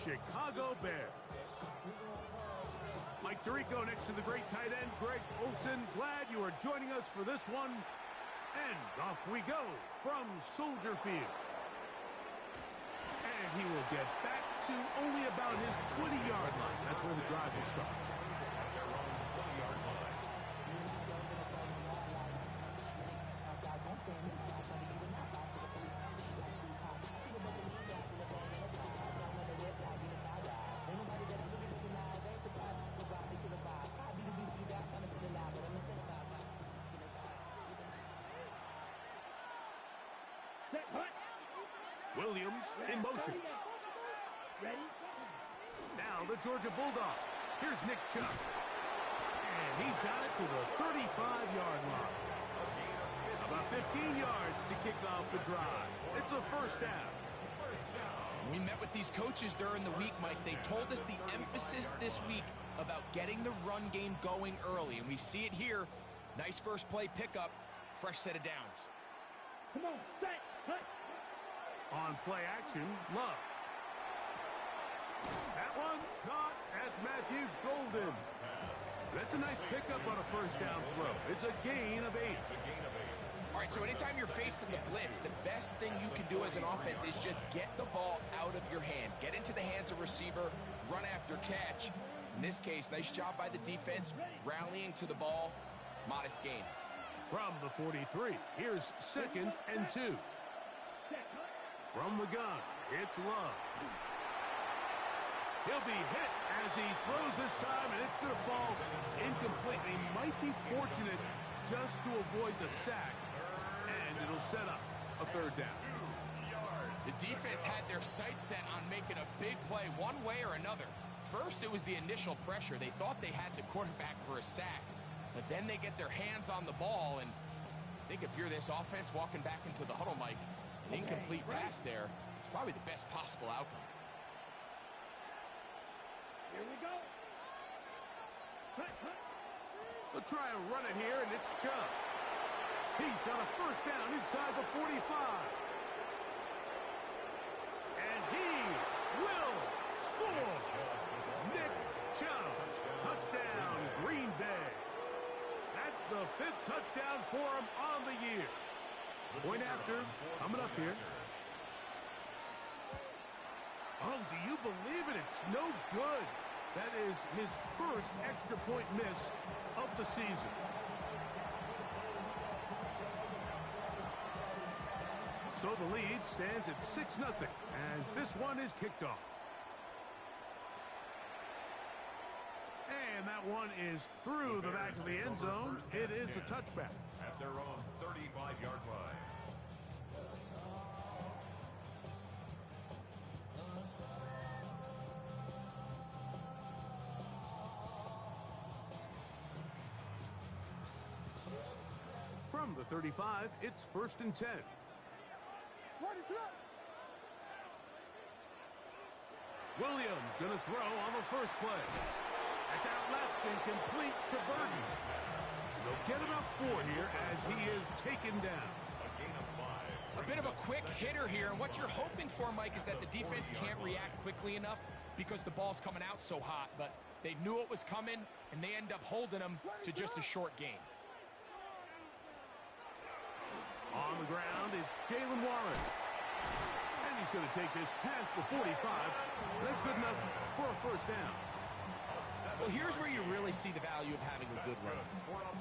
Chicago Bears. Mike Tirico next to the great tight end, Greg Olson. Glad you are joining us for this one. And off we go from Soldier Field. And he will get back to only about his 20-yard line. That's where the drive will start. Williams in motion. Now the Georgia Bulldog. Here's Nick Chubb. And he's got it to the 35-yard line. About 15 yards to kick off the drive. It's a first down. We met with these coaches during the week, Mike. They told us the emphasis this week about getting the run game going early. And we see it here. Nice first play pickup. Fresh set of downs. Come on, set, cut. On play action, Love. That one caught. That's Matthew Golden. That's a nice pickup on a first down throw. It's a gain of 8. All right, so anytime you're facing the blitz, the best thing you can do as an offense is just get the ball out of your hand. Get into the hands of receiver, run after catch. In this case, nice job by the defense, rallying to the ball. Modest gain. From the 43, here's 2nd and 2. From the gun, it's Love. He'll be hit as he throws this time, and it's going to fall incomplete. He might be fortunate just to avoid the sack, and it'll set up a third down. The defense had their sights set on making a big play one way or another. First, it was the initial pressure. They thought they had the quarterback for a sack, but then they get their hands on the ball, and I think if you're this offense walking back into the huddle, Mike, an incomplete pass there is probably the best possible outcome. Here we go. They'll try and run it here, and it's Chubb. He's got a first down inside the 45. And he will score. Nick Chubb. Touchdown, Green Bay. That's the 5th touchdown for him on the year. Point after, coming up here. Oh, do you believe it? It's no good. That is his first extra point miss of the season. So the lead stands at 6-0 as this one is kicked off. And that one is through the back of the end zone. It is a touchback. At their own 35-yard line. From the 35, it's 1st and 10. Williams going to throw on the first play. That's out left and complete to Burton. They'll get about 4 here as he is taken down. A bit of a quick hitter here, and what you're hoping for, Mike, is that the defense can't react quickly enough because the ball's coming out so hot, but they knew it was coming, and they end up holding them to just a short gain. On the ground, it's Jalen Warren. And he's going to take this past the 45. That's good enough for a first down. Well, here's where you really see the value of having a good run.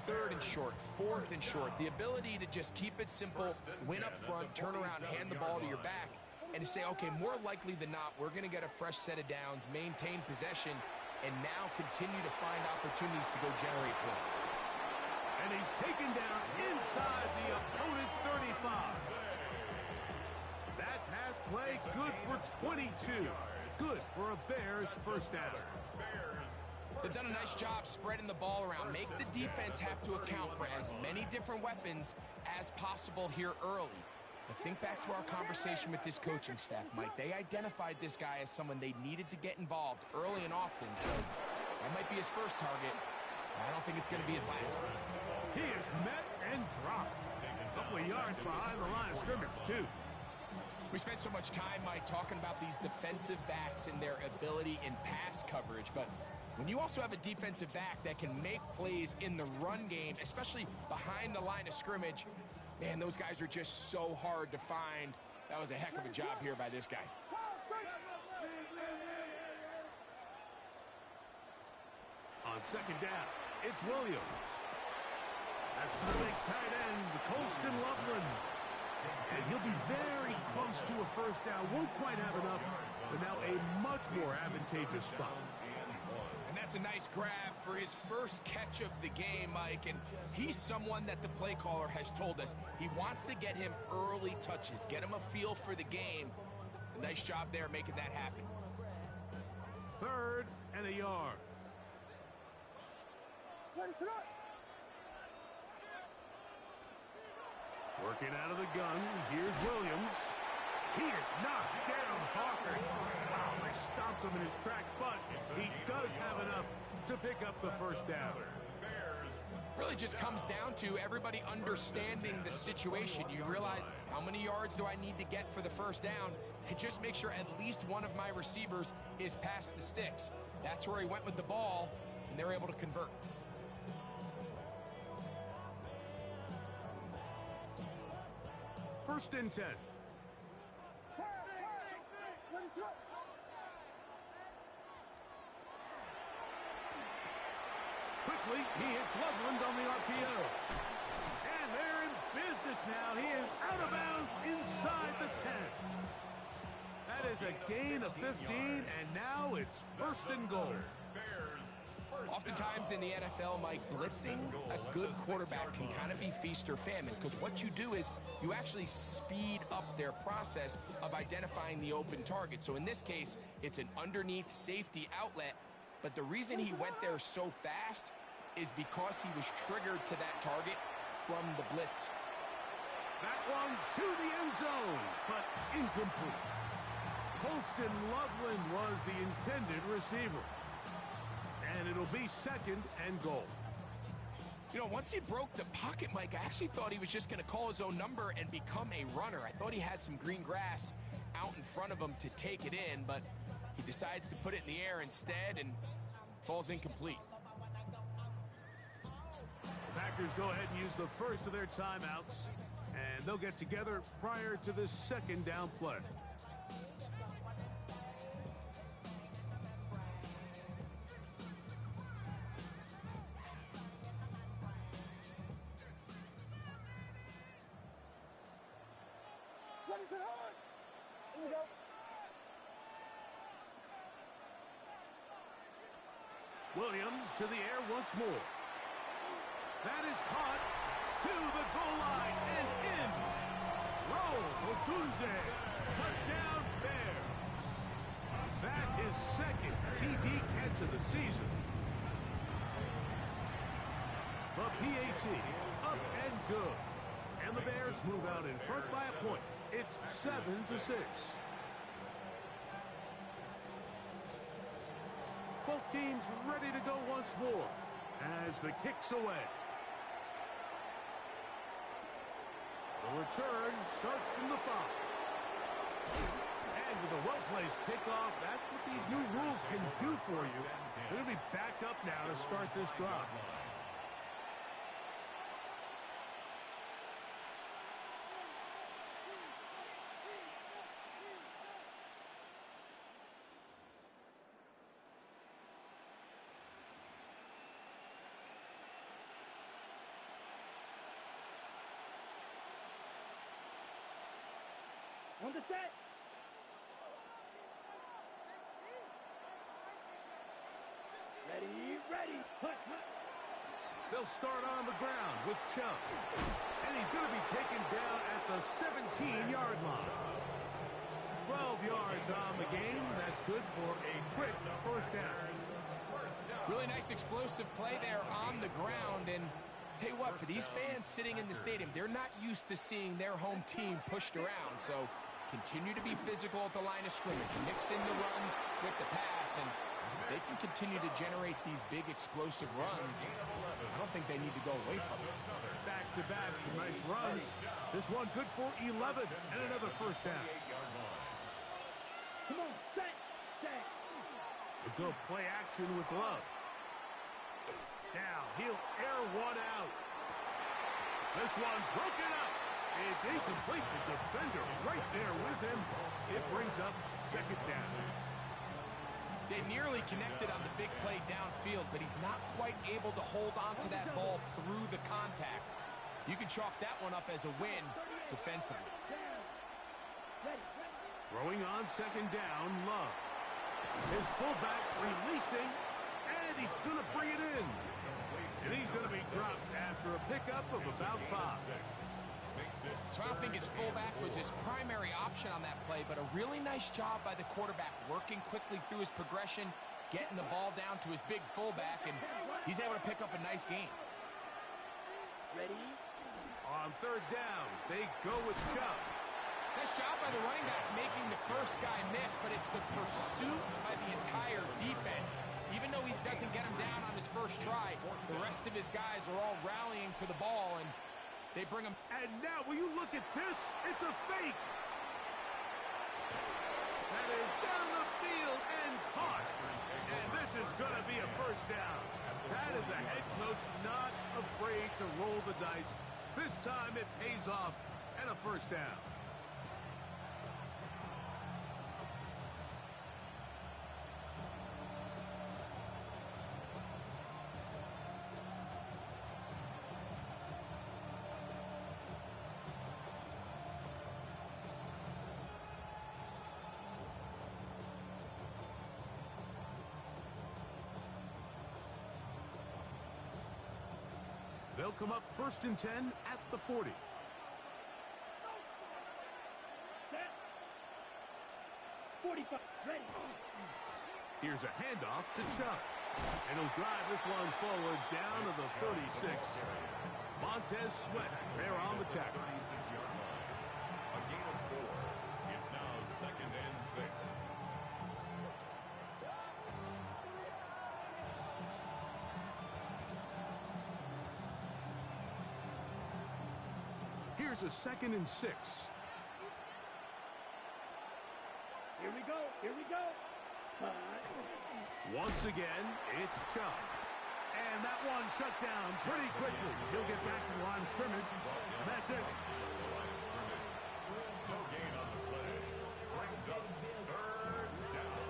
3rd and short, 4th and short. The ability to just keep it simple, win up front, turn around, hand the ball to your back, and to say, okay, more likely than not, we're going to get a fresh set of downs, maintain possession, and now continue to find opportunities to go generate points. And he's taken down inside the opponent's 35. That pass play good for 22. Good for a Bears first down. They've done a nice job spreading the ball around. Make the defense have to account for as many different weapons as possible here early. But think back to our conversation with this coaching staff, Mike. They identified this guy as someone they needed to get involved early and often. So that might be his first target. I don't think it's going to be his last. He is met and dropped. A couple of yards behind the line of scrimmage, too. We spent so much time, Mike, talking about these defensive backs and their ability in pass coverage, but when you also have a defensive back that can make plays in the run game, especially behind the line of scrimmage, man, those guys are just so hard to find. That was a heck of a job here by this guy. On second down, it's Williams. That's the big tight end, Colston Loveland. And he'll be very close to a first down. Won't quite have enough, but now a much more advantageous spot. And that's a nice grab for his first catch of the game, Mike. And he's someone that the play caller has told us he wants to get him early touches, get him a feel for the game. Nice job there making that happen. 3rd and a yard. Working out of the gun, here's Williams. He is knocked down hard. Wow, they stopped him in his tracks, but he does have enough to pick up the first down. Really just comes down to everybody understanding the situation. You realize how many yards do I need to get for the first down, and just make sure at least one of my receivers is past the sticks. That's where he went with the ball, and they're able to convert. First and 10. Quickly, he hits Loveland on the RPO. And they're in business now. He is out of bounds inside the 10. That is a gain of 15, and now it's 1st and goal. Oftentimes in the NFL, Mike, blitzing a good quarterback can kind of be feast or famine, because what you do is you actually speed up their process of identifying the open target. So in this case, it's an underneath safety outlet, but the reason he went there so fast is because he was triggered to that target from the blitz. That one to the end zone, but incomplete. Colston Loveland was the intended receiver. And it'll be 2nd and goal. You know, once he broke the pocket, Mike, I actually thought he was just going to call his own number and become a runner. I thought he had some green grass out in front of him to take it in, but he decides to put it in the air instead and falls incomplete. The Packers go ahead and use the first of their timeouts, and they'll get together prior to this 2nd down play. Williams to the air once more. That is caught to the goal line and in. Roll Odunze. Touchdown Bears. That is 2nd TD catch of the season. The PAT up and good. And the Bears move out in front by a point. It's 7-6. Both teams ready to go once more as the kick's away. The return starts from the 5. And with a well-placed kickoff, that's what these new rules can do for you. They're going to be back up now to start this drive. On the set. Ready. Hut. They'll start on the ground with Chubb. And he's going to be taken down at the 17-yard line. 12 yards on the game. That's good for a quick first down. Really nice explosive play there on the ground. And tell you what, for these fans sitting in the stadium, they're not used to seeing their home team pushed around. So continue to be physical at the line of scrimmage. Mix in the runs with the pass, and they can continue to generate these big explosive runs. I don't think they need to go away from it. Back-to-back, some nice runs. This one good for 11 and another first down. They'll go play action with Love. Now he'll air one out. This one broken up. It's incomplete. The defender right there with him. It brings up second down. They nearly connected on the big play downfield, but he's not quite able to hold on to that ball through the contact. You can chalk that one up as a win defensively. Throwing on second down, Love. His fullback releasing, and he's going to bring it in. And he's going to be dropped after a pickup of about 5. So I don't think his fullback was his primary option on that play, but a really nice job by the quarterback working quickly through his progression, getting the ball down to his big fullback, and he's able to pick up a nice gain. Ready? On third down, they go with Chubb. Nice job by the running back making the first guy miss, but it's the pursuit by the entire defense. Even though he doesn't get him down on his first try, the rest of his guys are all rallying to the ball, and they bring him. And now, will you look at this? It's a fake. That is down the field and caught. And this is going to be a first down. That is a head coach not afraid to roll the dice. This time it pays off and a first down. They'll come up 1st and 10 at the 40. Set. 45. Ready. Here's a handoff to Chubb. And he'll drive this one forward down to the 36. Montez Sweat there on the tackle. 36-yard line. A gain of 4. It's now 2nd and 6. Here's a 2nd and 6. Here we go. Here we go. Once again, it's Chubb. And that one shut down pretty quickly. He'll get back to the line of scrimmage. And that's it. No gain on the play. Brings up 3rd down.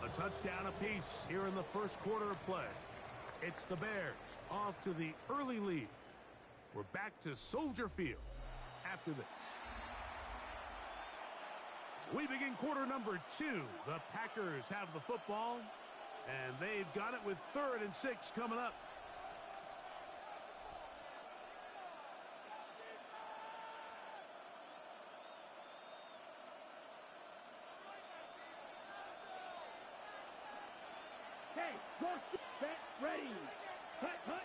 A touchdown apiece here in the first quarter of play. It's the Bears off to the early lead. We're back to Soldier Field after this. We begin quarter number 2. The Packers have the football, and they've got it with 3rd and 6 coming up. Hey, cross set, ready. Cut, cut.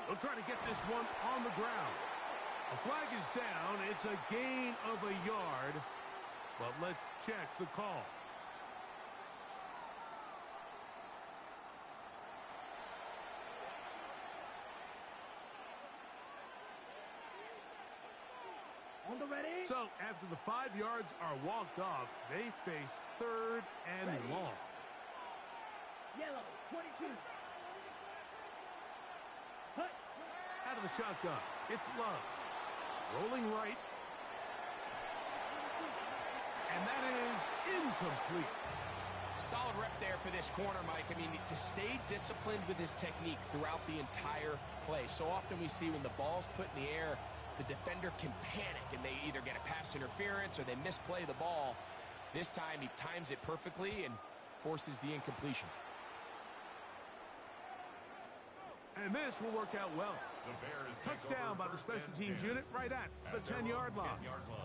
They'll try to get this one on the ground. A flag is down. It's a gain of a yard. But let's check the call. On the ready. So after the 5 yards are walked off, they face 3rd and long. Yellow, 22. Cut. Out of the shotgun, it's Love. Rolling right. And that is incomplete. Solid rep there for this corner, Mike. I mean, to stay disciplined with his technique throughout the entire play. So often we see when the ball's put in the air, the defender can panic and they either get a pass interference or they misplay the ball. This time he times it perfectly and forces the incompletion. And this will work out well. The Bears Touchdown by the special teams unit right at the 10-yard line. 10-yard line.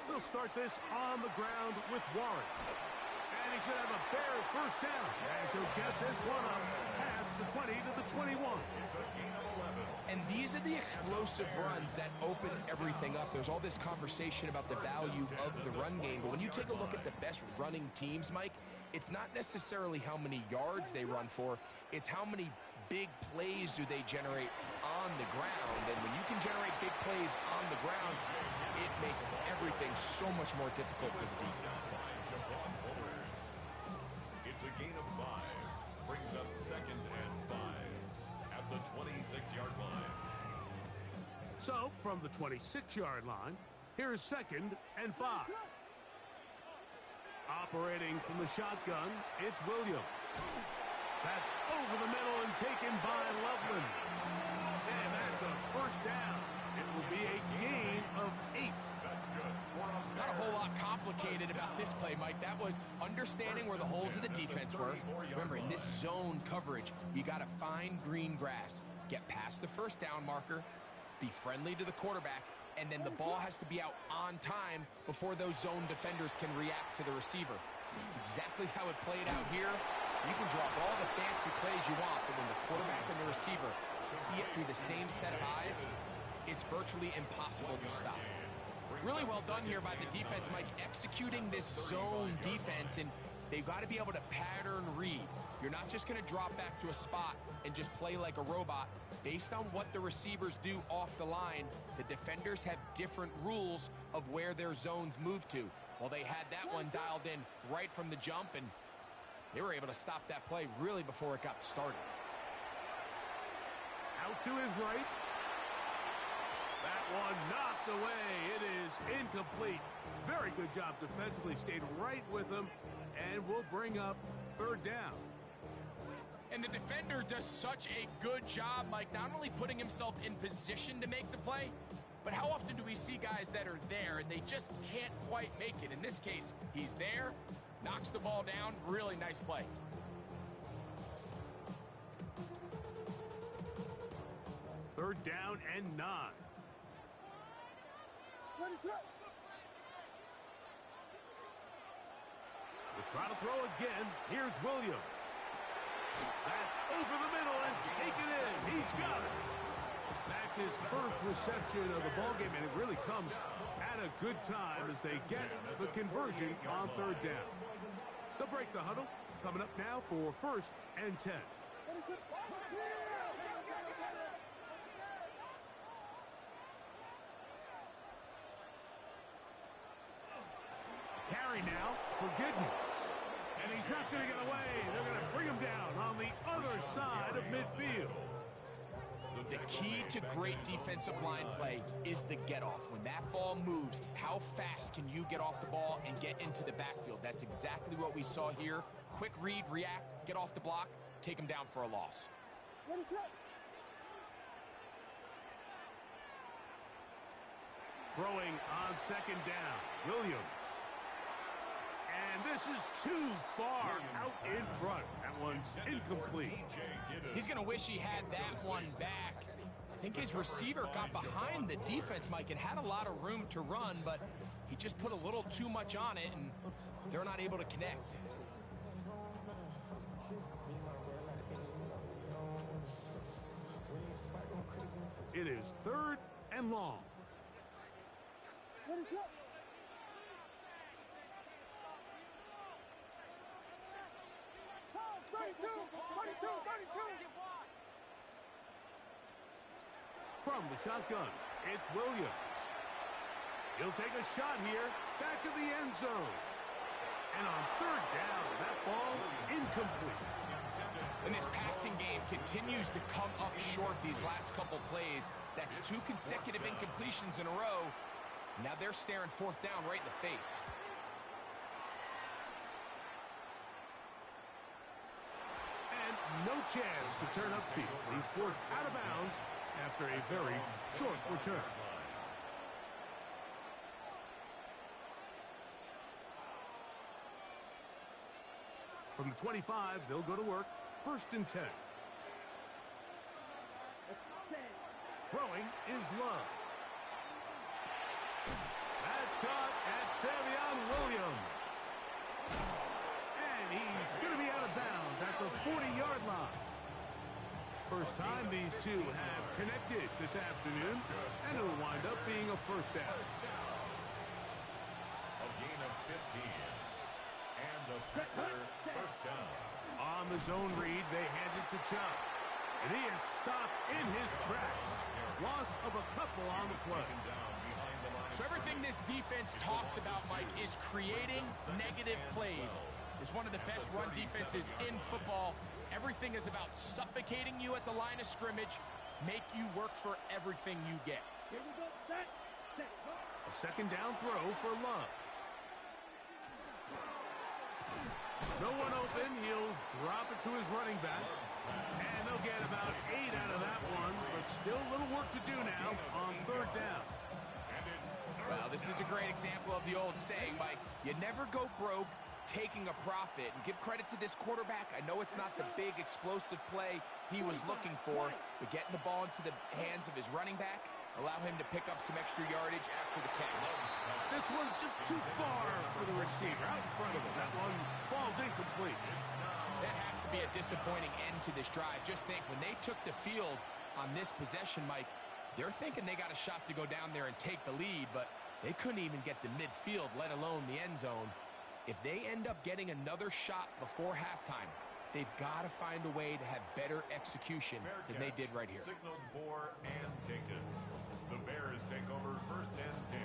They'll start this on the ground with Warren. And he's going to have a Bears first down as he'll get this one up past the 20 to the 21. It's a gain of 11. And these are the explosive runs that open everything up. There's all this conversation about the value of the run game, but when you take a look at the best running teams, Mike, it's not necessarily how many yards they run for, it's how many big plays do they generate on the ground. And when you can generate big plays on the ground, it makes everything so much more difficult for the defense. It's a gain of 5. Brings up 2nd and 5 at the 26-yard line. So, from the 26-yard line, here's 2nd and 5. Operating from the shotgun, it's Williams. That's over the middle and taken by Loveland. And that's a first down. It will be a gain of 8. That's good. Not a whole lot complicated about this play, Mike. That was understanding where the holes of the defense were. Remember, in this zone coverage, you got to find green grass, get past the first down marker, be friendly to the quarterback, and then the ball has to be out on time before those zone defenders can react to the receiver. It's exactly how it played out here. You can draw up all the fancy plays you want, but when the quarterback and the receiver see it through the same set of eyes, it's virtually impossible to stop. Really well done here by the defense, Mike, executing this zone defense, and they've got to be able to pattern read. You're not just going to drop back to a spot and just play like a robot. Based on what the receivers do off the line, the defenders have different rules of where their zones move to. Well, they had that one dialed in right from the jump, and they were able to stop that play really before it got started. Out to his right. That one knocked away. It is incomplete. Very good job defensively. Stayed right with him, and will bring up 3rd down. And the defender does such a good job, Mike, not only putting himself in position to make the play, but how often do we see guys that are there and they just can't quite make it? In this case, he's there, knocks the ball down. Really nice play. Third down and 9. We'll try to throw again. Here's Williams. That's over the middle and taken in. He's got it. That's his first reception of the ballgame, and it really comes at a good time as they get the conversion on 3rd down. They'll break the huddle. Coming up now for 1st and 10. Carry now for Goodness. And he's not going to get away. They're going to bring him down on the other side of midfield. The key to great defensive line play is the get-off. When that ball moves, how fast can you get off the ball and get into the backfield? That's exactly what we saw here. Quick read, react, get off the block, take him down for a loss. Throwing on 2nd down, Williams. And this is too far out in front. That one's incomplete. He's going to wish he had that one back. I think his receiver got behind the defense, Mike, and had a lot of room to run, but he just put a little too much on it, and they're not able to connect. It is 3rd and long. From the shotgun, it's Williams. He'll take a shot here, back of the end zone. And on 3rd down, that ball incomplete. And this passing game continues to come up short these last couple plays. That's 2 consecutive incompletions in a row. Now they're staring 4th down right in the face. And no chance to turn upfield. He's forced out of bounds after a very short return. From the 25, they'll go to work. 1st and 10. Throwing is Love. That's caught at Savion Williams. And he's going to be out of bounds at the 40-yard line. these two have connected this afternoon, and it'll wind up being a first down. A gain of 15. And the Packer first down. On the zone read, they hand it to Chubb. And he is stopped in his tracks. Loss of a couple on the play. So everything this defense talks about, Mike, is creating negative plays. It's one of the best run defenses in football. Everything is about suffocating you at the line of scrimmage, make you work for everything you get. Here we go. Set. A second down throw for Love. No one open. He'll drop it to his running back. And they'll get about 8 out of that one, but still a little work to do now on third down. Well, this is a great example of the old saying, Mike, you never go broke taking a profit. And give credit to this quarterback. I know it's not the big explosive play he was looking for, but getting the ball into the hands of his running back, allow him to pick up some extra yardage after the catch. This one just too far for the receiver, out in front of him. That one falls incomplete. That has to be a disappointing end to this drive. Just think, when they took the field on this possession, Mike, they're thinking they got a shot to go down there and take the lead, but they couldn't even get to midfield, let alone the end zone. If they end up getting another shot before halftime, they've got to find a way to have better execution than they did right here. Signaled for and taken. The Bears take over first and 10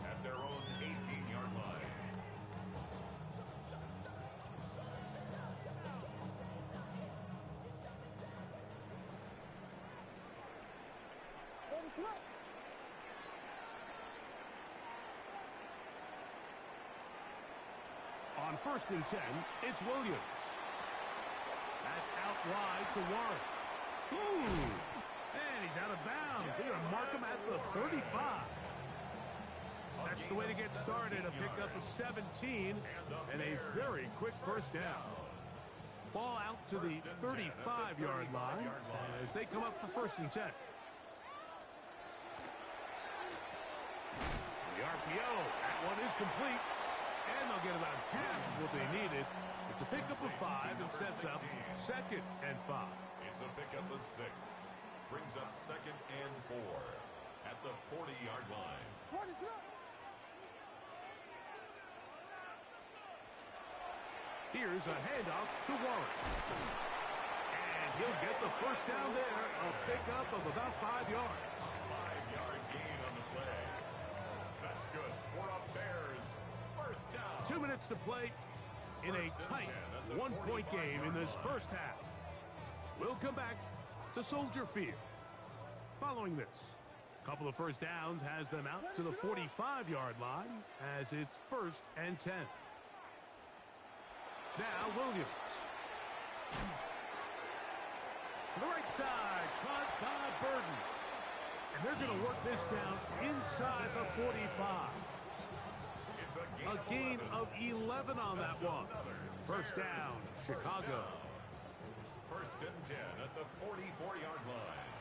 at their own 18-yard line. On first and 10, it's Williams. That's out wide to Warren. And he's out of bounds. They're going to mark him at the 35. That's the way to get started. A pickup of 17 and a very quick first down. Ball out to the 35-yard line as they come up for first and 10. The RPO, that one is complete. And they'll get about half of what they needed. It's a pickup of 5 and sets up second and 5. It's a pickup of 6. Brings up second and 4 at the 40-yard line. Here's a handoff to Warren. And he'll get the first down there. A pickup of about 5 yards. 5-yard gain on the play. That's good for a Bears first down. 2 minutes to play in a tight one-point game in this first half. We'll come back to Soldier Field. Following this, a couple of first downs has them out to the 45-yard line as it's first and 10. Now Williams. To the right side, caught by Burden. And they're going to work this down inside the 45. A gain of 11 on that one. First down, Chicago. First and 10 at the 44-yard line.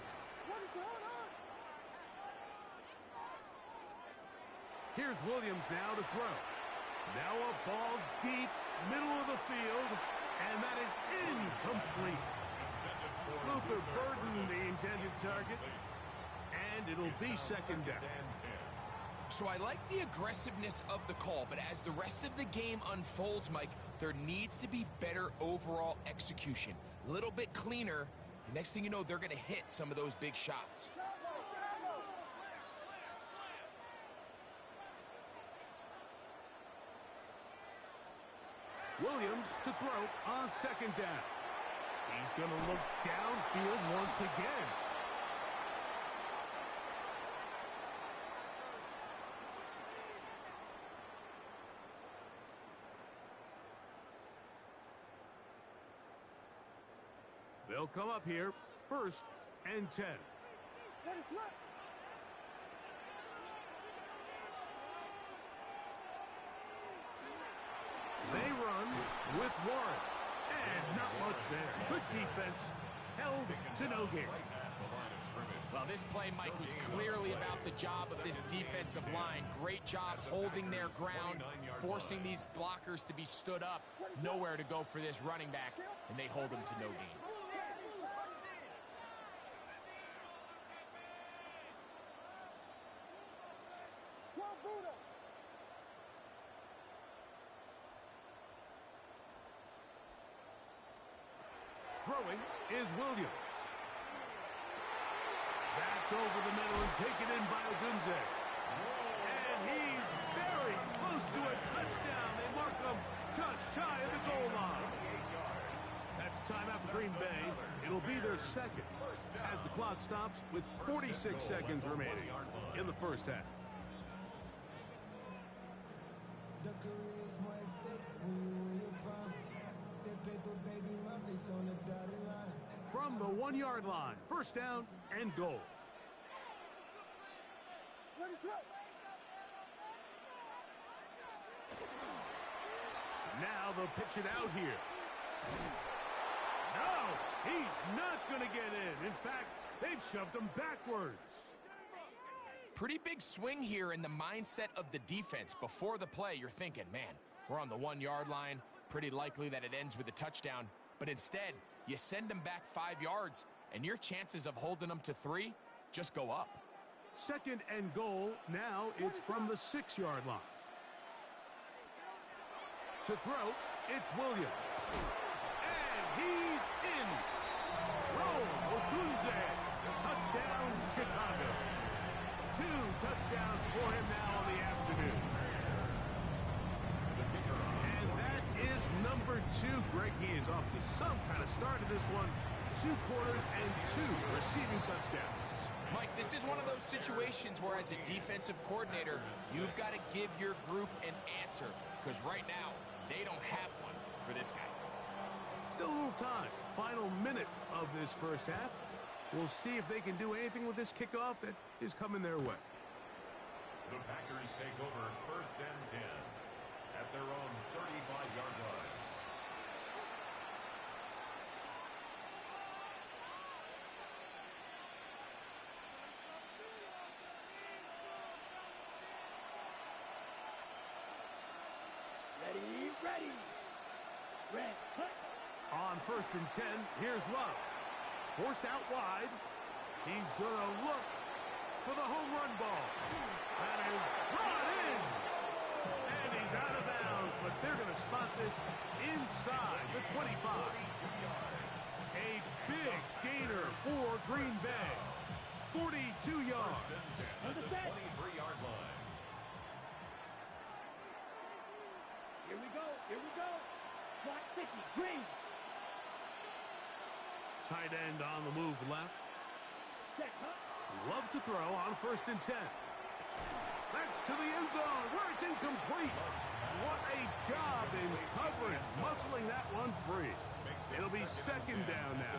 Here's Williams now to throw. Now a ball deep, middle of the field, and that is incomplete. Luther Burden, the intended target, and it'll be second down. So I like the aggressiveness of the call, but as the rest of the game unfolds, Mike, there needs to be better overall execution. A little bit cleaner. The next thing you know, they're going to hit some of those big shots. Williams to throw on second down. He's going to look downfield once again. They'll come up here, first and 10. They run with Warren. And not much there. Good defense. Held to no gain. Well, this play, Mike, was clearly about the job of this defensive line. Great job holding their ground, forcing these blockers to be stood up. Nowhere to go for this running back, and they hold him to no gain. Throwing is Williams. That's over the middle and taken in by Odunze. And he's very close to a touchdown. They mark him just shy of the goal line. That's timeout for Green Bay. It'll be their second as the clock stops with 46 seconds remaining in the first half. The career is more at stake when you're proud. That paper, baby, my face on the dotted line. From the 1-yard line, first down and goal. Now they'll pitch it out here. No, he's not going to get in. In fact, they've shoved him backwards. Pretty big swing here in the mindset of the defense. Before the play, you're thinking, man, we're on the 1-yard line. Pretty likely that it ends with a touchdown. But instead, you send them back 5 yards, and your chances of holding them to 3 just go up. Second and goal. Now it's from the 6-yard line. To throw, it's Williams. And he's in. Roll, Odunze. Touchdown, Chicago. 2 touchdowns for him now on the afternoon. And that is number 2. Greg, he is off to some kind of start in this one. 2 quarters and 2 receiving touchdowns. Mike, this is one of those situations where as a defensive coordinator, you've got to give your group an answer. Because right now, they don't have one for this guy. Still a little time. Final minute of this first half. We'll see if they can do anything with this kickoff that is coming their way. The Packers take over first and 10 at their own 35-yard line. Ready. Red, cut. On first and 10, here's Love. Forced out wide. He's going to look for the home run ball. That is brought in. And he's out of bounds, but they're going to spot this inside the 25. A big gainer for Green Bay. 42 yards. At the 23-yard line. Here we go. Slot 50, Green. Tight end on the move left. Set, huh? Love to throw on first and 10. That's to the end zone where it's incomplete. What a job in coverage, muscling that one free. It'll be second down now.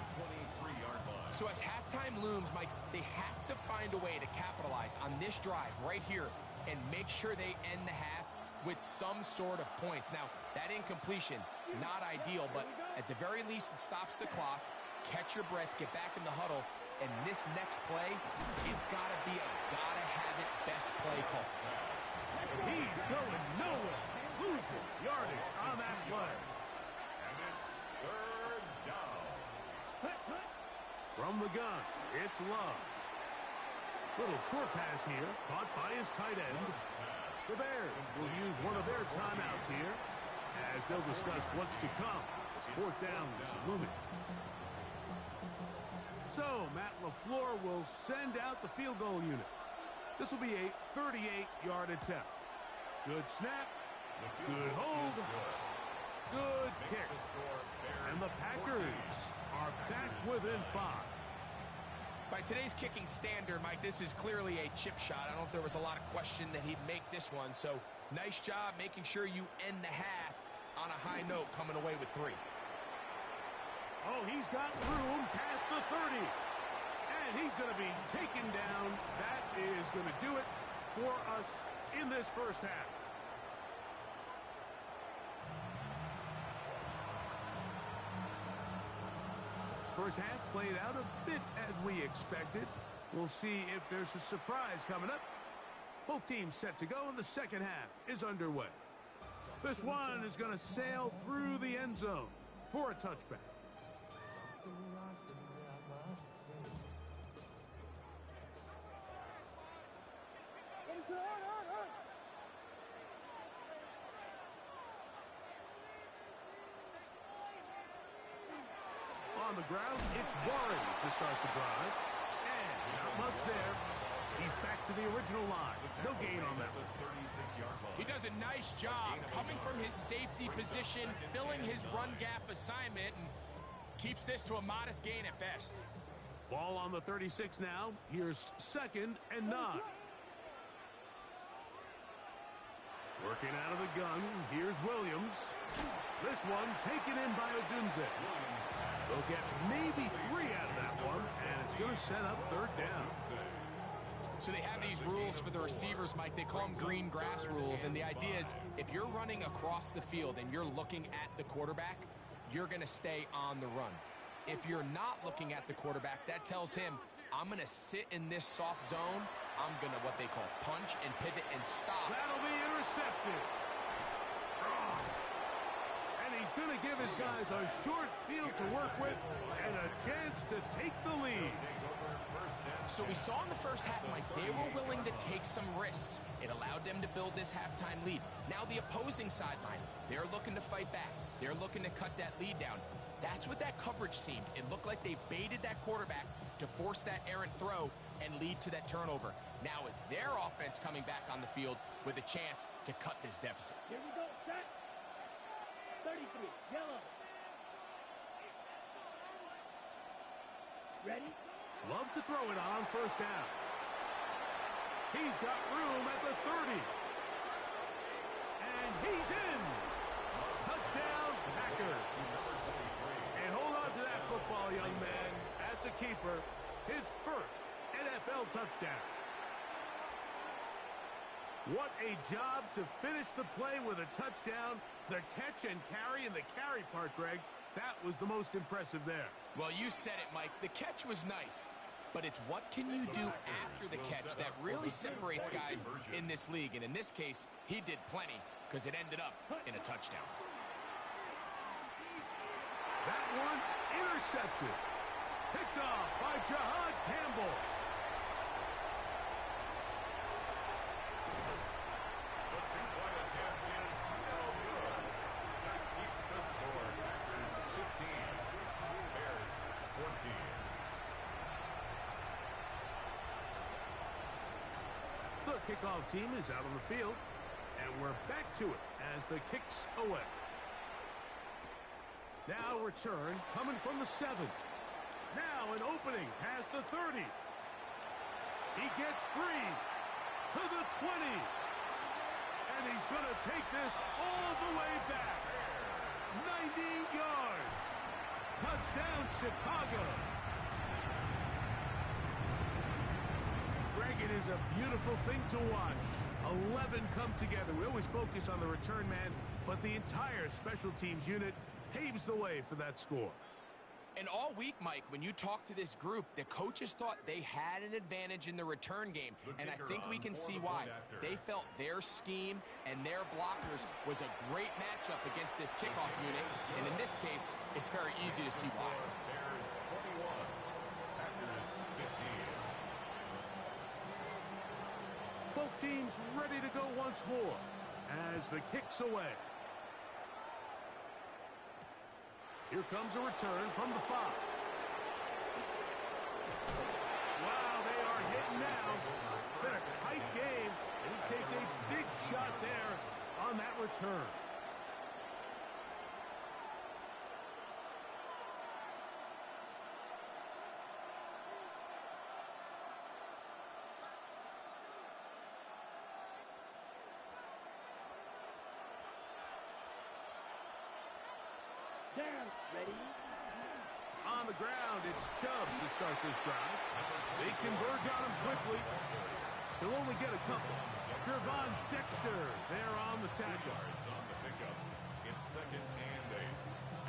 23-yard line. So as halftime looms, Mike, they have to find a way to capitalize on this drive right here and make sure they end the half with some sort of points. Now, that incompletion, not ideal, but at the very least, it stops the clock. Catch your breath, get back in the huddle, and this next play, it's got to be a gotta-have-it best play call. He's going nowhere. Losing yardage on that play. And it's third down. From the gun, it's Love. Little short pass here, caught by his tight end. The Bears will use one of their timeouts here as they'll discuss what's to come. As fourth down is looming. So, Matt LaFleur will send out the field goal unit. This will be a 38-yard attempt. Good snap, good hold, good kick. And the Packers are back within 5. By today's kicking standard, Mike, this is clearly a chip shot. I don't know if there was a lot of question that he'd make this one. So, nice job making sure you end the half on a high note, coming away with 3. Oh, he's got room past the 30. And he's going to be taken down. That is going to do it for us in this first half. First half played out a bit as we expected. We'll see if there's a surprise coming up. Both teams set to go, and the second half is underway. This one is going to sail through the end zone for a touchback. On the the ground. It's Warren to start the drive. And not much there. He's back to the original line. No gain on that one. He does a nice job coming from his safety position, filling his run gap assignment, and keeps this to a modest gain at best. Ball on the 36 now. Here's 2nd and 9. Working out of the gun. Here's Williams. This one taken in by Odunze. They'll get maybe 3 out of that one, and it's going to set up 3rd down. So they have these rules for the receivers, Mike. They call them green grass rules, and the idea is if you're running across the field and you're looking at the quarterback, you're going to stay on the run. If you're not looking at the quarterback, that tells him, I'm going to sit in this soft zone. I'm going to what they call punch and pivot and stop. That'll be intercepted. And he's going to give his guys a short field to work with and a chance to take the lead. So we saw in the first half, Mike, they were willing to take some risks. It allowed them to build this halftime lead. Now the opposing sideline, they're looking to fight back. They're looking to cut that lead down. That's what that coverage seemed. It looked like they baited that quarterback to force that errant throw and lead to that turnover. Now it's their offense coming back on the field with a chance to cut this deficit. Here we go, set. 33, yellow. Ready? Love to throw it on 1st down. He's got room at the 30. And he's in. Touchdown, Packers. And hold on to that football, young man. That's a keeper. His 1st NFL touchdown. What a job to finish the play with a touchdown. The catch and carry, and the carry part, Greg, that was the most impressive there. Well, you said it, Mike. The catch was nice, but it's what can you do after the catch that really separates guys in this league. And in this case, he did plenty because it ended up in a touchdown. That one intercepted. Picked off by Jahad Campbell. The two-point attempt is no good. That keeps the score. Packers 15, Bears 14. The kickoff team is out on the field, and we're back to it as the kicks away. Now return coming from the 7. Now an opening past the 30. He gets free to the 20. And he's going to take this all the way back. 90 yards. Touchdown, Chicago. Greg, it is a beautiful thing to watch. 11 come together. We always focus on the return man, but the entire special teams unit paves the way for that score. And all week, Mike, when you talk to this group, the coaches thought they had an advantage in the return game, and I think we can see why. They felt their scheme and their blockers was a great matchup against this kickoff unit, and in this case, it's very easy to see why. Bears 21, Packers 15. Both teams ready to go once more as the kick's away. Here comes a return from the 5. Wow, they are hitting now. Been a tight game, and he takes a big shot there on that return. Down. Ready? On the ground, it's Chubb to start this drive. They converge on him quickly. He'll only get a couple. Gervon Dexter there on the tackle. Yards on the pickup. It's 2nd and 8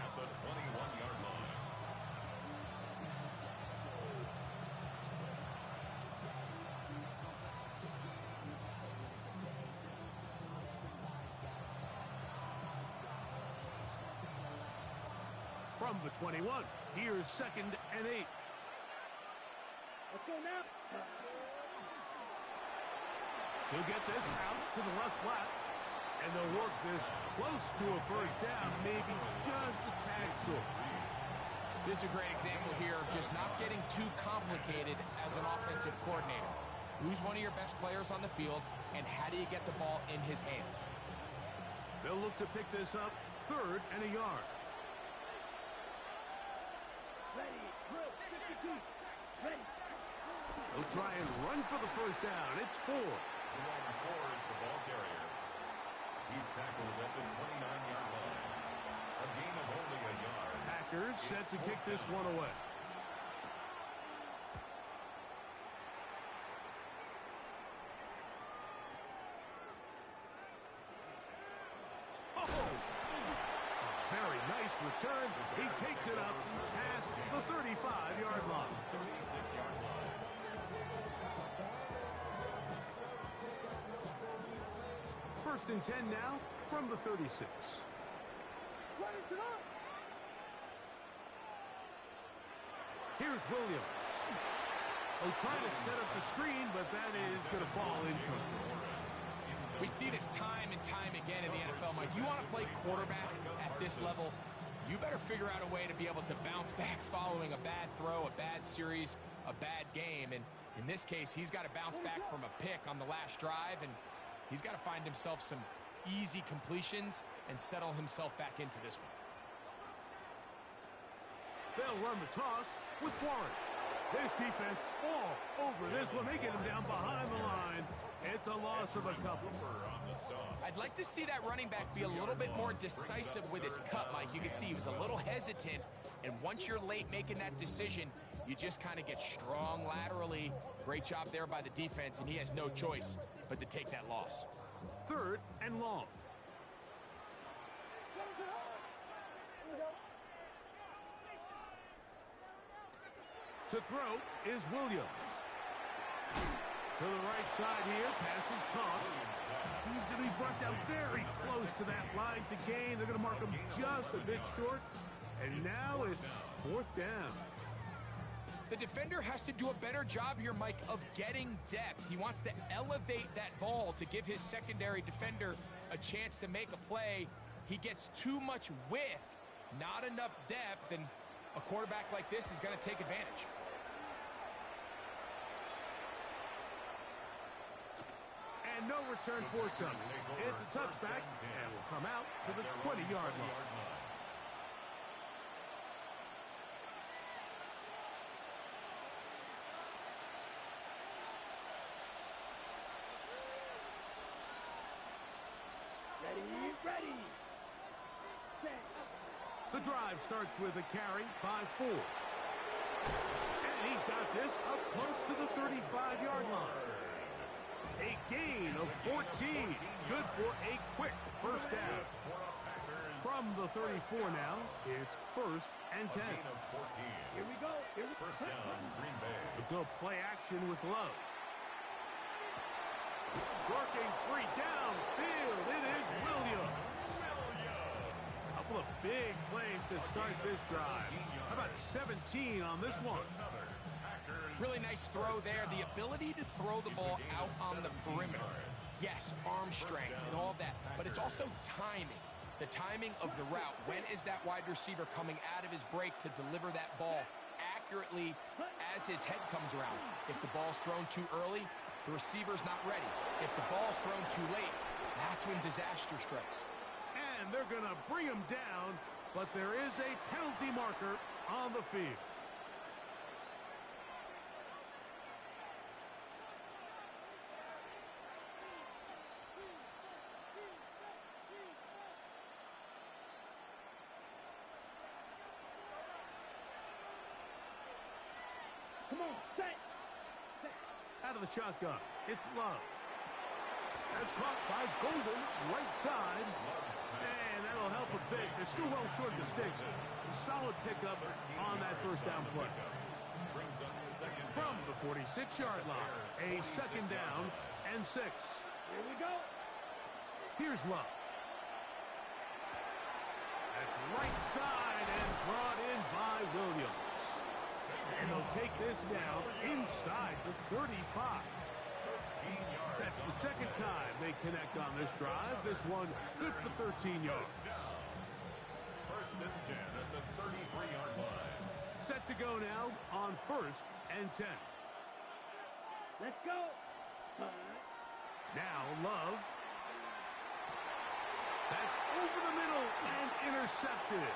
at the 21-yard line. From the 21, here's 2nd and 8. Let's go now. He'll get this out to the left flat, and they'll work this close to a 1st down, maybe just a tad short. This is a great example here of just not getting too complicated as an offensive coordinator. Who's one of your best players on the field, and how do you get the ball in his hands? They'll look to pick this up 3rd and a yard. Ready. Drill. 52. Ready. They'll try and run for the first down. It's 4. Jerome Ford, the ball carrier. He's tackled at the 29-yard line. A gain of only a yard. Packers set to kick this one away. Very nice return. He takes it up past the 35-yard line. 36-yard line. First and 10 now from the 36. Here's Williams. They're trying to set up the screen, but that is going to fall incomplete. We see this time and time again in the NFL, Mike. You want to play quarterback at this level, you better figure out a way to be able to bounce back following a bad throw, a bad series, a bad game. And in this case, he's got to bounce back from a pick on the last drive, and he's got to find himself some easy completions and settle himself back into this one. They'll run the toss with Warren. This defense all over this one. They get him down behind the line. It's a loss of a couple. I'd like to see that running back be a little bit more decisive with his cut, Mike. You can see he was a little hesitant, and once you're late making that decision, you just kind of get strong laterally. Great job there by the defense, and he has no choice but to take that loss. 3rd and long. To throw is Williams. To the right side here, pass is caught. He's going to be brought down very close to that line to gain. They're going to mark him just a bit short. And now it's 4th down. The defender has to do a better job here, Mike, of getting depth. He wants to elevate that ball to give his secondary defender a chance to make a play. He gets too much width, not enough depth, and a quarterback like this is going to take advantage. And no return forthcoming. It's a touchback, and will come out to the 20-yard line. Ready. Set. The drive starts with a carry by 4. And he's got this up close to the 35-yard line. A gain of 14. Good for a quick first down. From the 34 now, it's 1st and 10. Here we go. First down, Green Bay. They'll go play action with Love. Working free downfield. It is Williams. A couple of big plays to start this drive. How about 17 on this one? Really nice throw there. The ability to throw the ball out on the perimeter. Yes, arm strength and all that, but it's also timing. The timing of the route. When is that wide receiver coming out of his break to deliver that ball accurately as his head comes around? If the ball's thrown too early, the receiver's not ready. If the ball's thrown too late, that's when disaster strikes. And they're going to bring him down, but there is a penalty marker on the field. Come on, set. Out of the shotgun, it's Love. That's caught by Golden, right side. And that'll help a bit. They're still well short of the sticks. A solid pickup on that first down play. From the 46-yard line, a 2nd down and 6. Here we go. Here's Love. That's right side and brought in by Williams. And they'll take this down inside the 35. That's the 2nd time they connect on this drive. This one good for 13 yards. First and 10 at the 33-yard line. Set to go now on 1st and 10. Let's go. Now Love. That's over the middle and intercepted.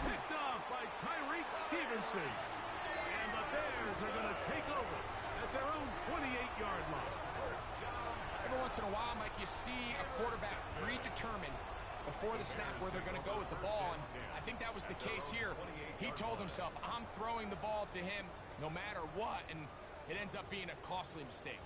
Picked off by Tyreek Stevenson. And the Bears are going to take over at their own 28-yard line. Every once in a while, Mike, you see a quarterback predetermined before the snap where they're going to go with the ball, and I think that was the case here. He told himself, I'm throwing the ball to him no matter what, and it ends up being a costly mistake.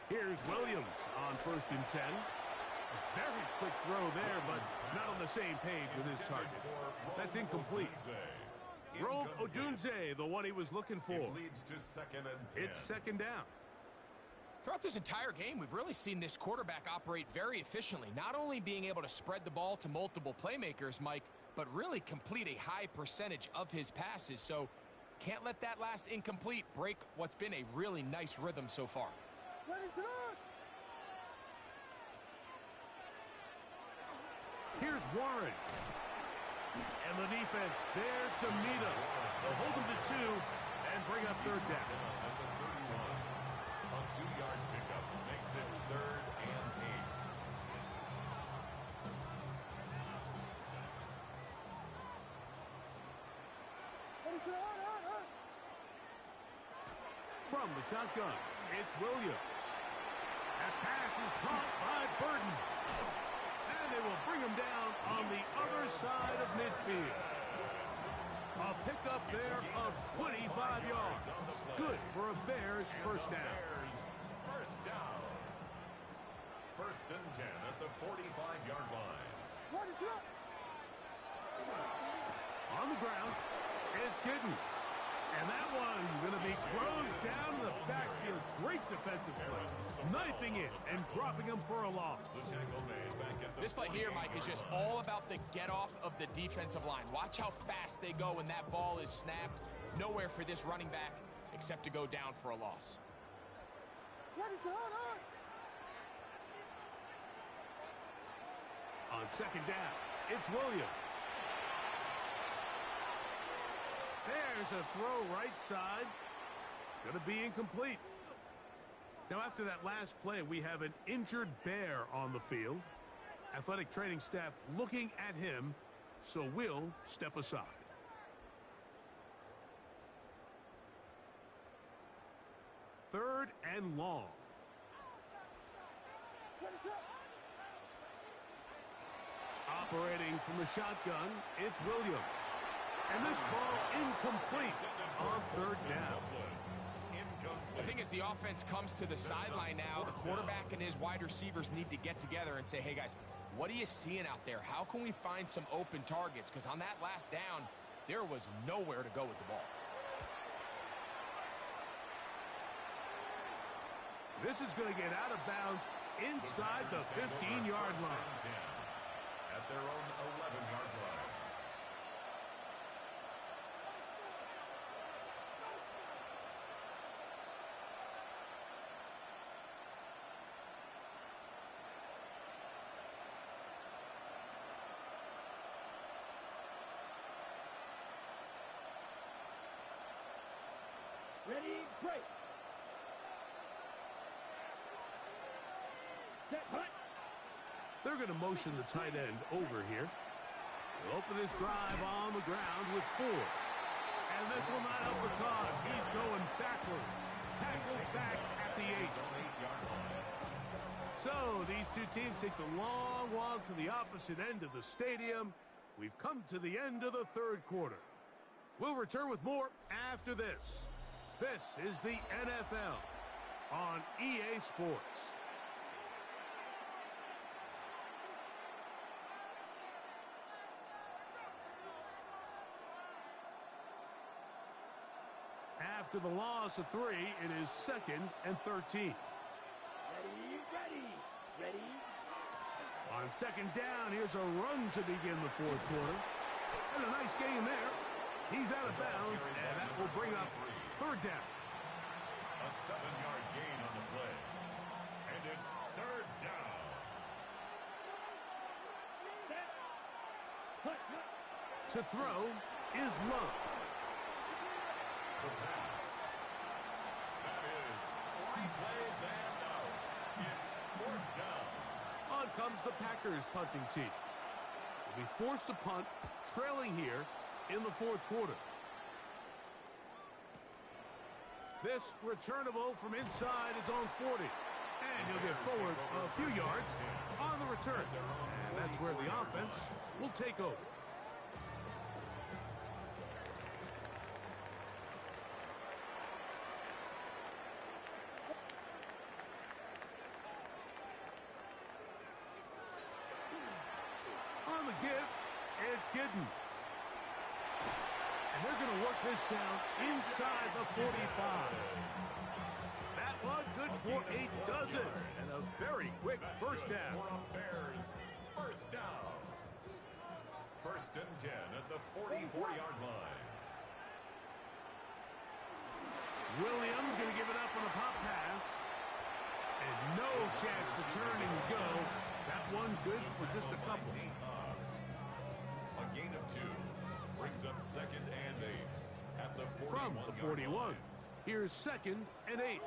Here's Williams on 1st and 10. A very quick throw there, but not on the same page with his target. That's incomplete. Rome Odunze, the one he was looking for. It leads to 2nd and 10. It's 2nd down. Throughout this entire game, we've really seen this quarterback operate very efficiently, not only being able to spread the ball to multiple playmakers, Mike, but really complete a high percentage of his passes. So can't let that last incomplete break what's been a really nice rhythm so far. Here's Warren. And the defense there to meet him. They'll hold him to 2 and bring up 3rd down. At the 31. A 2-yard pickup makes it 3rd and 8. From the shotgun, it's Williams. That pass is caught by Burton. And they will bring him down on the other side of midfield. A pickup there of 25 yards. Good for a Bears first down. First down. 1st and 10 at the 45-yard line. On the ground, it's Giddens. And that one going to be closed down in the backfield. Great defensive play. Knifing it and dropping him for a loss. The tackle made back at the This play here, Mike, is just all about the get-off of the defensive line. Watch how fast they go when that ball is snapped. Nowhere for this running back except to go down for a loss. On 2nd down, it's Williams. There's a throw right side. It's going to be incomplete. Now, after that last play, we have an injured Bear on the field. Athletic training staff looking at him, so we'll step aside. Third and long. Operating from the shotgun, it's Williams. And this ball incomplete on 3rd down. I think as the offense comes to the sideline now, the quarterback and his wide receivers need to get together and say, hey, guys, what are you seeing out there? How can we find some open targets? Because on that last down, there was nowhere to go with the ball. This is going to get out of bounds inside the 15-yard line. At their own 11-yard line. Ready, break. Set, hunt. They're going to motion the tight end over here. He'll open his drive on the ground with 4. And this will not help the cause. He's going backwards. Tackled back at the 8. So these two teams take the long walk to the opposite end of the stadium. We've come to the end of the 3rd quarter. We'll return with more after this. This is the NFL on EA Sports. After the loss of 3, it is 2nd and 13. Ready. On 2nd down, here's a run to begin the 4th quarter. And a nice game there. He's out of bounds yards, and that will bring up third down. A 7-yard gain on the play. And it's third down. To throw is Love. The pass. That is 3 plays and out. It's fourth down. On comes the Packers punting team. Will be forced to punt, trailing here in the fourth quarter. This returnable from inside his own 40. And he'll get forward a few yards on the return. And that's where the offense will take over. On the give, it's Giddens. And they're going to work this down inside the 45. That one good for a dozen. And a very quick first down. For a Bears first down. First and 10 at the 44-yard line. Williams going to give it up on a pop pass. And no chance to turn and go. That one good for just a couple. A gain of 2 brings up second and 8 at the 41. From the 41. Here's second and 8.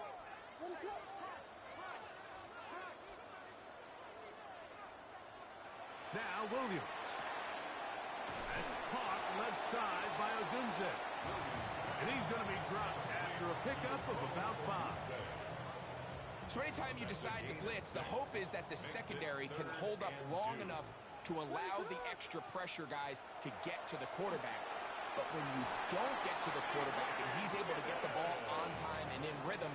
Now Williams. That's caught left side by Odunze. And he's going to be dropped after a pickup of about 5. So anytime you decide to blitz, the hope is that the secondary can hold up long enough to allow the extra pressure guys to get to the quarterback. But when you don't get to the quarterback and he's able to get the ball on time and in rhythm,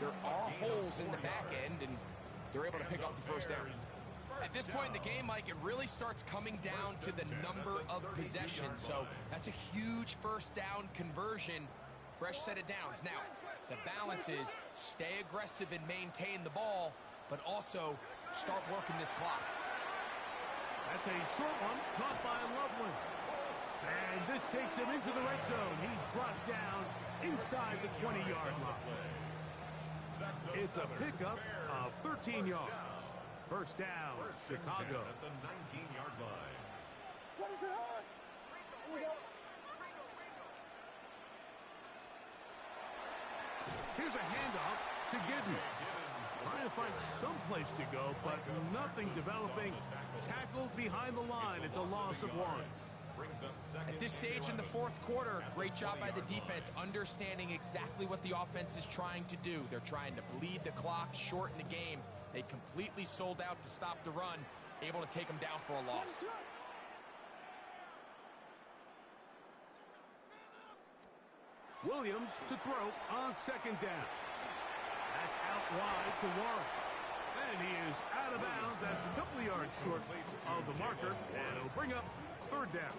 there are holes in the back end, and they're able to pick up the first down. At this point in the game, Mike, it really starts coming down to the number of possessions. So that's a huge first down conversion. Fresh set of downs. Now, the balance is stay aggressive and maintain the ball, but also start working this clock. That's a short one caught by Loveland. And this takes him into the red zone. He's brought down inside the 20-yard line. It's a pickup of 13 yards. First down, Chicago. At the 19-yard line. What is it on? Here's a handoff to Giddens. Trying to find some place to go, but nothing developing. Tackled behind the line. It's a loss of 1. At this stage in the fourth quarter, great job by the defense, understanding exactly what the offense is trying to do. They're trying to bleed the clock, shorten the game. They completely sold out to stop the run, able to take them down for a loss. Williams to throw on second down. That's out wide to Warren. And he is out of bounds. That's a couple of yards short of the marker. And it'll bring up third down.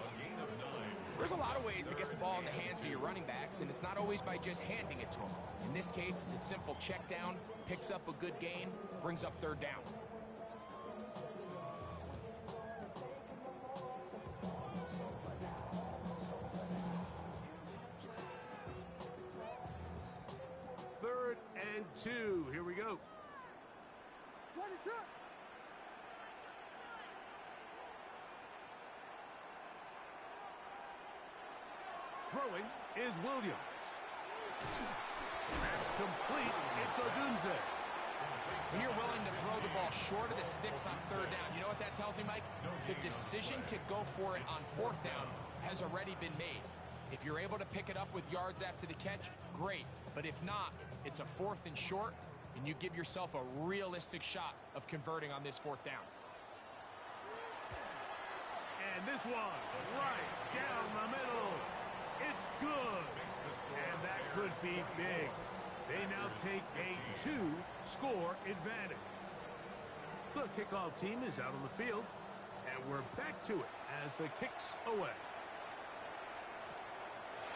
There's a lot of ways to get the ball in the hands of your running backs, and it's not always by just handing it to them. In this case, it's a simple check down, picks up a good gain, brings up third down. Third and 2. Here we go. What is up? Throwing is Williams. That's complete. It's Odunze. When you're willing to throw the ball short of the sticks on third down, you know what that tells me, Mike? The decision to go for it on fourth down has already been made. If you're able to pick it up with yards after the catch, great. But if not, it's a fourth and short, and you give yourself a realistic shot of converting on this fourth down. And this one, right down the middle. It's good. And that could be big. They now take a 2-score advantage. The kickoff team is out on the field, and we're back to it as the kick's away.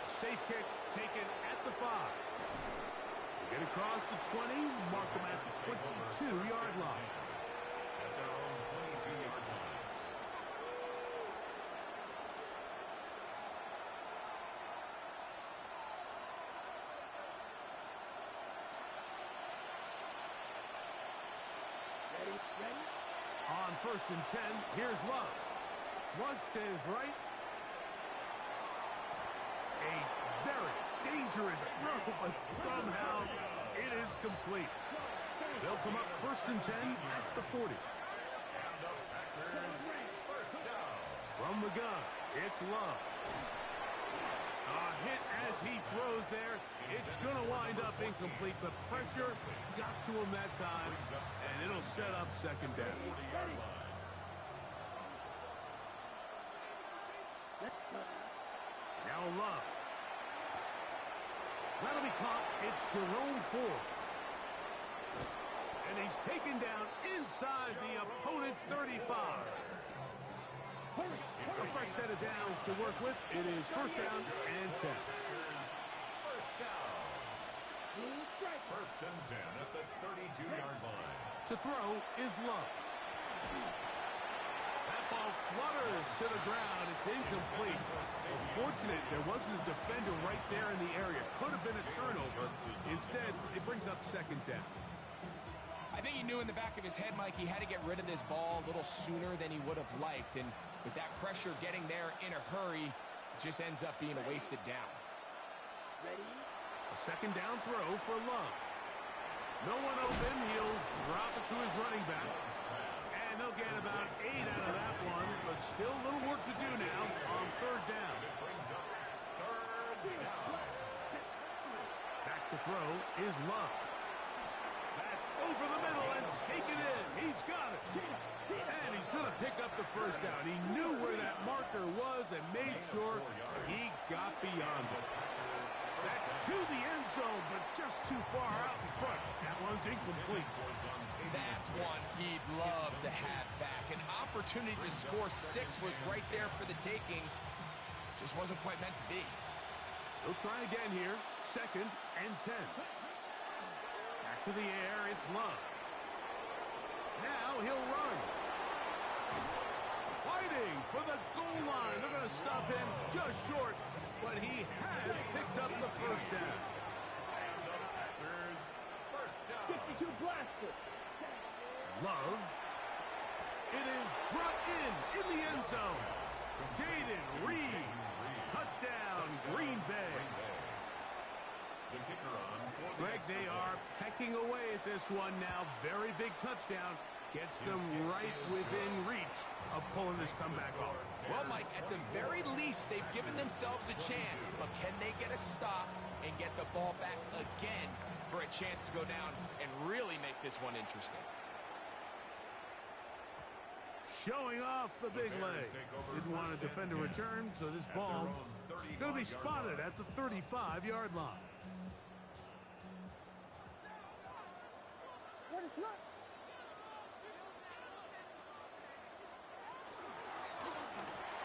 Safe kick taken at the 5. Get across the 20, mark them at the 22-yard line. At their own 22-yard line. first and 10. Here's Love. Flush to his right. A very dangerous throw, but somehow it is complete. They'll come up first and 10 at the 40. From the gun, it's Love. A hit as he throws there. It's going to wind up incomplete. The pressure got to him that time, and it'll set up second down. Now Love. That'll be caught. It's Jerome Ford. And he's taken down inside the opponent's 35. A fresh set of downs to work with. It is first down and 10. First down. First and 10 at the 32-yard line. To throw is Love. That ball flutters to the ground. It's incomplete. Fortunate there wasn't a defender right there in the area. Could have been a turnover. Instead, it brings up second down. I think he knew in the back of his head, Mike, he had to get rid of this ball a little sooner than he would have liked. And with that pressure getting there in a hurry, it just ends up being a wasted down. A second down throw for Love. No one open. He'll drop it to his running back. And they'll get about 8 out of that one, but still a little work to do now on third down. Back to throw is Love. That's over the middle and taken in. He's got it. And he's going to pick up the first down. He knew where that marker was and made sure he got beyond it. That's to the end zone, but just too far out in front. That one's incomplete. That's one he'd love to have back. An opportunity to score 6 was right there for the taking. Just wasn't quite meant to be. He'll try again here. Second and 10. Back to the air, it's Love. Now he'll run. Fighting for the goal line. They're going to stop him just short, but he has picked up the first down. First down. 52 blasters. Love. It is brought in the end zone. Jaden Reed. Touchdown, Green Bay. The kicker on. Greg, they are pecking away at this one now. Very big touchdown. Gets them right within reach of pulling this comeback off. Well, Mike, at the very least, they've given themselves a chance. But can they get a stop and get the ball back again for a chance to go down and really make this one interesting? Showing off the big leg. Didn't want to defend a return, so this ball is going to be spotted at the 35-yard line. What is that?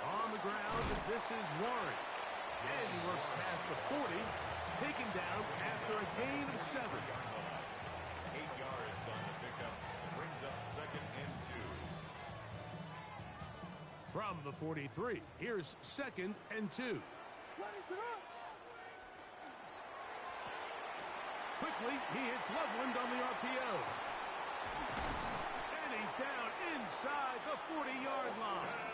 On the ground, this is Warren. And he works past the 40, taken down after a gain of 7. 8 yards on the pickup. Brings up second and 2. From the 43, here's second and 2. Quickly, he hits Loveland on the RPO. And he's down inside the 40-yard line.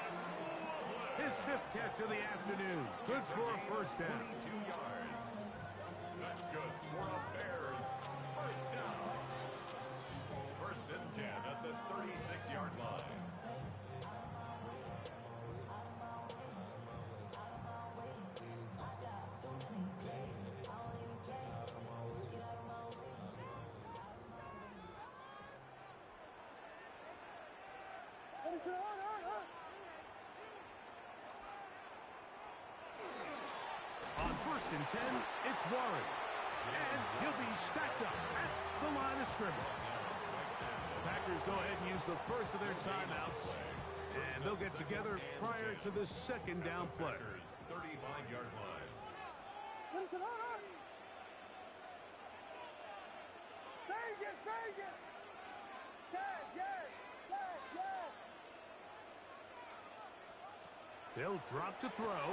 His 5th catch of the afternoon. Good for a first down. 2 yards. That's good for a Bears first down. First and 10 at the 36-yard line. On first and 10, it's Warren. And he'll be stacked up at the line of scrimmage. The Packers go ahead and use the first of their timeouts. And they'll get together prior to the second down play. 35-yard line. They'll drop to throw.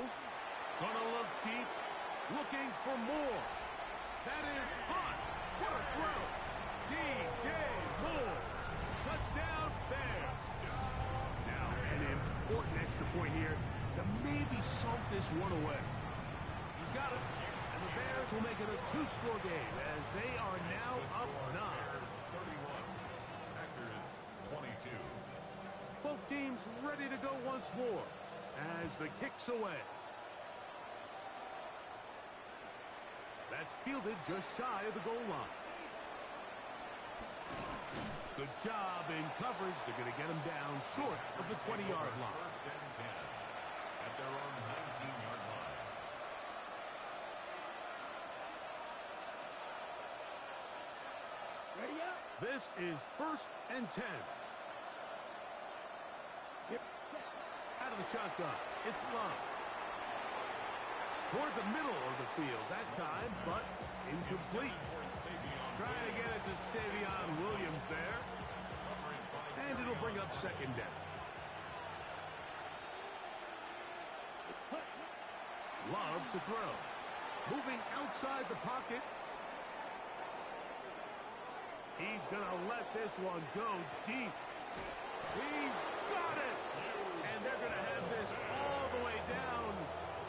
Gonna look deep, looking for more. That is hot. What a throw. DJ Moore. Touchdown, Bears. Now, an important extra point here to maybe salt this one away. He's got it. And the Bears will make it a two-score game as they are now up 9. Bears 31. Packers 22. Both teams ready to go once more as the kick's away. That's fielded just shy of the goal line. Good job in coverage. They're going to get him down short of the 20-yard line. First and 10 at their own 19-yard line. Ready up. This is first and 10. Out of the shotgun, it's Love. Toward the middle of the field that time, but incomplete. Trying to get it to Savion Williams there. And it'll bring up second down. Love to throw. Moving outside the pocket. He's going to let this one go deep. He's got it! And they're going to have this all the way down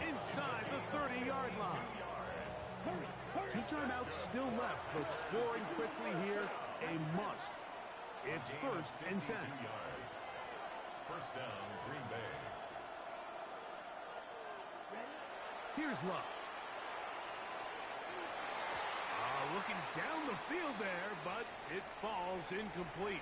inside the 30-yard line. Hurry, hurry. 2 timeouts still left, but scoring quickly here, a must. It's first and 10. First down, Green Bay. Here's Love. Looking down the field there, but it falls incomplete.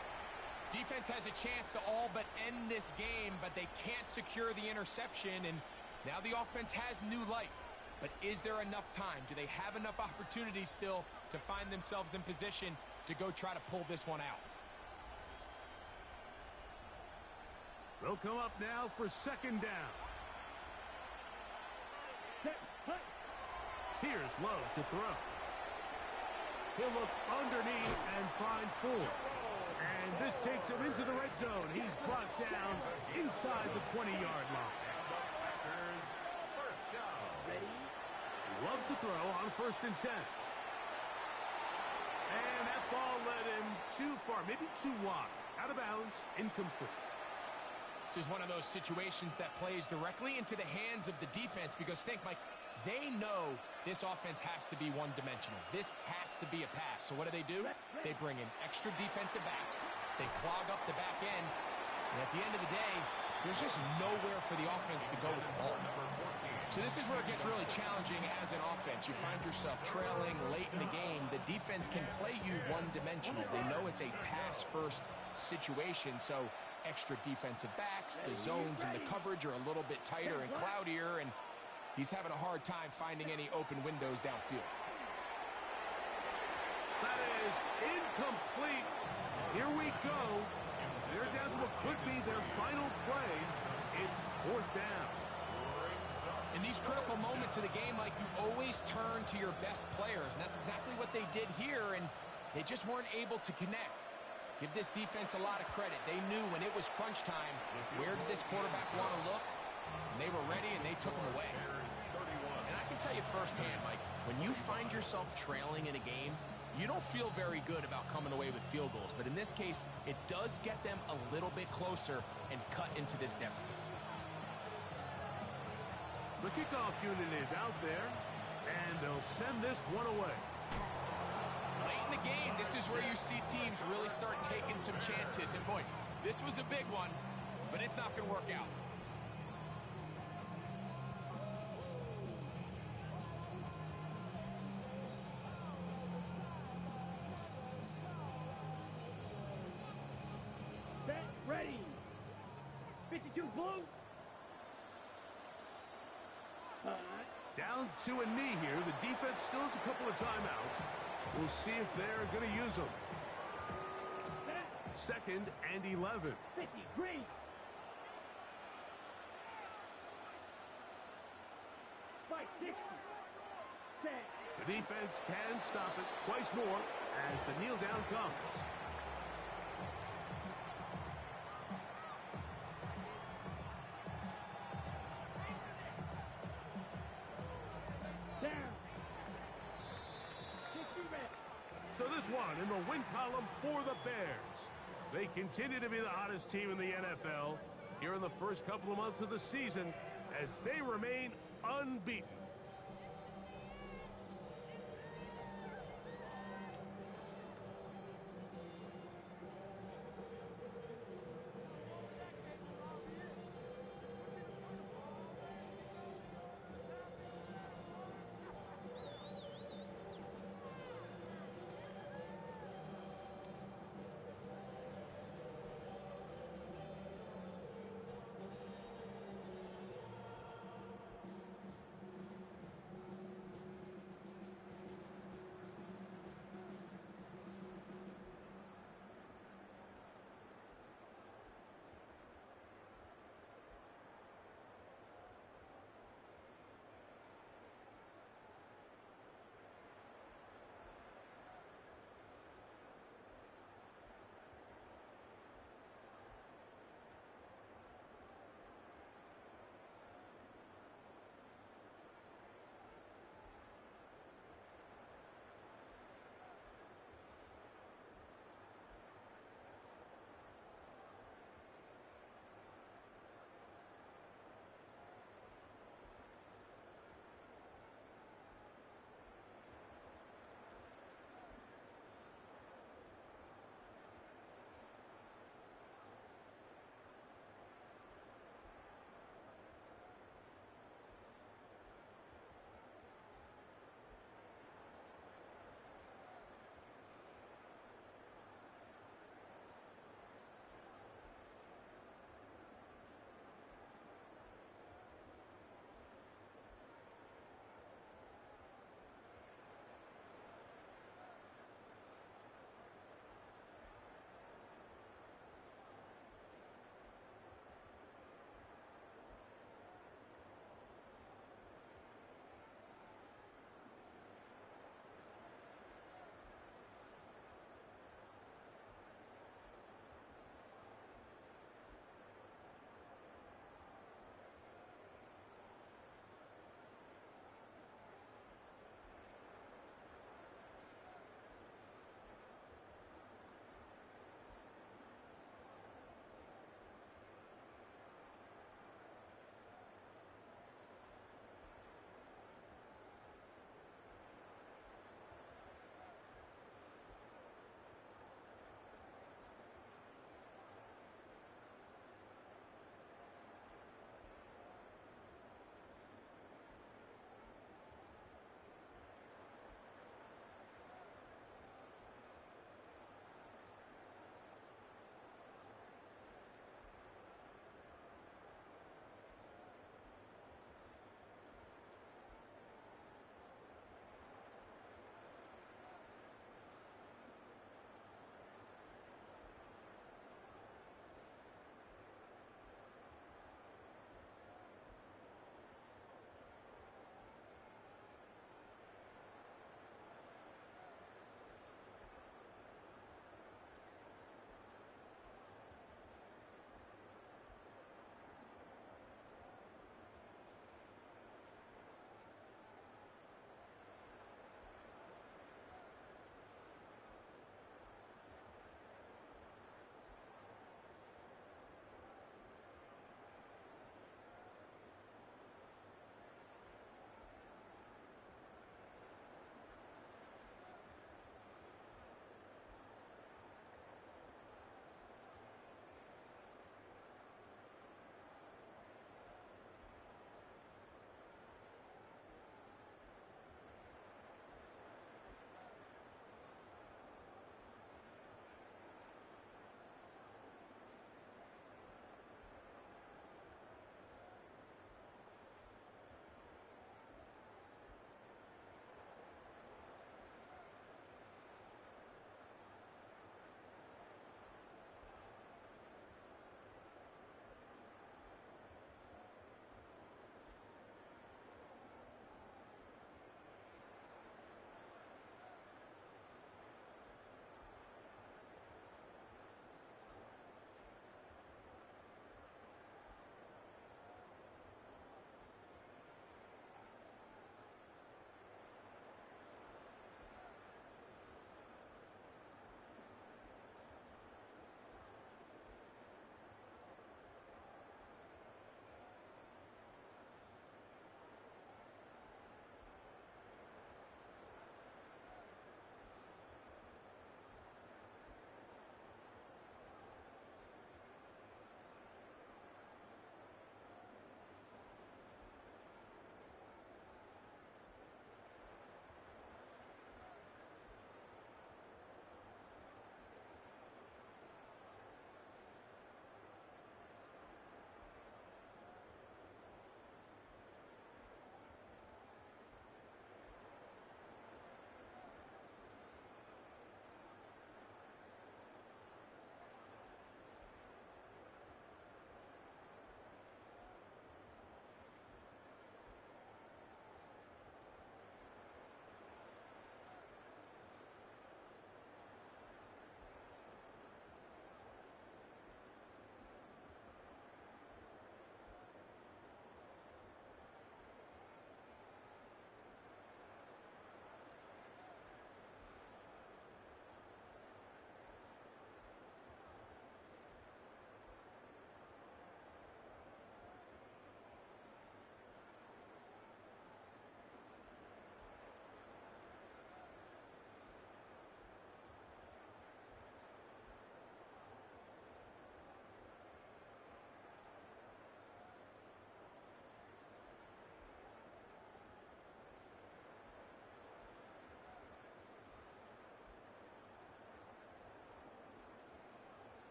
Defense has a chance to all but end this game, but they can't secure the interception, and now the offense has new life. But is there enough time? Do they have enough opportunities still to find themselves in position to go try to pull this one out? They'll come up now for second down. Here's Love to throw. He'll look underneath and find 4. And this takes him into the red zone. He's brought down inside the 20-yard line. Packers, first down. Ready. Love to throw on first and 10. And that ball led him too far, maybe too wide. Out of bounds, incomplete. This is one of those situations that plays directly into the hands of the defense because think, Mike, they know this offense has to be one-dimensional. This has to be a pass. So what do? They bring in extra defensive backs. They clog up the back end. And at the end of the day, there's just nowhere for the offense to go with the ball. So this is where it gets really challenging as an offense. You find yourself trailing late in the game. The defense can play you one-dimensional. They know it's a pass-first situation, so extra defensive backs, the zones and the coverage are a little bit tighter and cloudier, and he's having a hard time finding any open windows downfield. That is incomplete. Here we go. They're down to what could be their final play. It's fourth down. In these critical moments of the game, Mike, you always turn to your best players, and that's exactly what they did here, and they just weren't able to connect. Give this defense a lot of credit. They knew when it was crunch time, where did this quarterback want to look? And they were ready, and they took him away. And I can tell you firsthand, Mike, when you find yourself trailing in a game, you don't feel very good about coming away with field goals. But in this case, it does get them a little bit closer and cut into this deficit. The kickoff unit is out there, and they'll send this one away. Late in the game, this is where you see teams really start taking some chances. And boy, this was a big one, but it's not going to work out. Set. Ready. 52 blue. Down to a knee here. The defense still has a couple of timeouts. We'll see if they're going to use them. Second and 11. 50 green. Fight 60. Set. The defense can stop it twice more as the kneel down comes. Down. 60 red. So this one in the win column for the Bears. They continue to be the hottest team in the NFL here in the first couple of months of the season as they remain unbeaten.